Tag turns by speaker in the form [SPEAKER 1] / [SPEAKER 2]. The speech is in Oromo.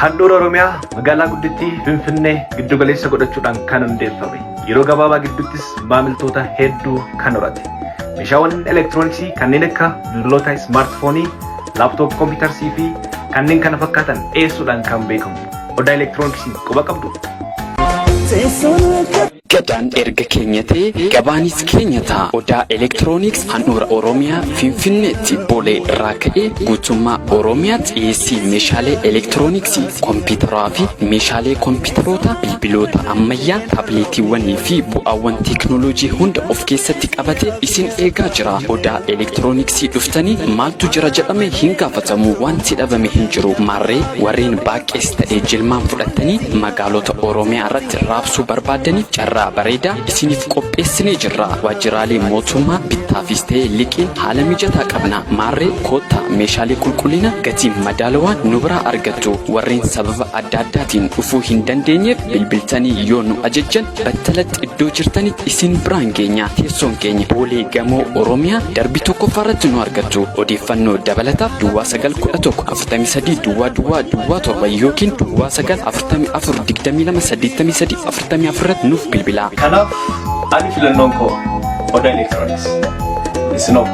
[SPEAKER 1] handhuura Oromiyaa magaalaa guddittii Finfinnee giddu galeessa godhachuudhaan kan hundeeffame. Yeroo gabaabaa gidduuttis maamiltoota hedduu kan horate. Meeshaawwan elektirooniksii kanneen akka bilbiloota smartfoonii, laaptooppii, kompiitarsii fi kanneen kana fakkaatan dhiyeessuudhaan kan beekamu. Odaa elektirooniksii quba qabdu.
[SPEAKER 2] Gadaan erga keenyatee gabaanis keenyataa. Odaa elektirooniks handhuura Oromiyaa Finfinneetti boolee irraa ka'ee guutummaa Oromiyaatti dhiyeessii meeshaalee elektirooniksii, kompiitaraa fi meeshaalee kompiitaroota, bilbiloota ammayyaa, taabileetiiwwanii fi bu'aawwan teekinooloojii hunda of keessatti qabatee isin eegaa jira. Odaa elektirooniksii dhuftanii maaltu jira jedhamee hin gaafatamu. Wanti dhabame hin jiru. Maarree warreen baaqees ta'ee jilmaan fudhatanii magaalota Oromiyaa irratti raabsuu barbaadaniif carraa bareedaa isiniif qopheessinee jirra. Waajjiraalee mootummaa bittaafis ta'ee liqiin haala mijataa qabna. Maarree koottaa meeshaalee qulqullina gatii madaalawaan nu biraa argattu. Warreen sababa adda addaatiin dhufuu hin dandeenyeef bilbiltanii yoo nu ajajjan battalatti iddoo jirtanitti isin biraan geenya. Teessoon keenya boolee gamoo Oromiyaa darbii tokkoffaarratti nu argattu. Odeeffannoo dabalataaf Duwwaa 911 43 Duwwaa 7 yookiin Duwwaa 944 22 83 44 nuuf bilbilaa.
[SPEAKER 1] Kanaaf ani filannoon koo Odaa Elektirooniks. Isinoo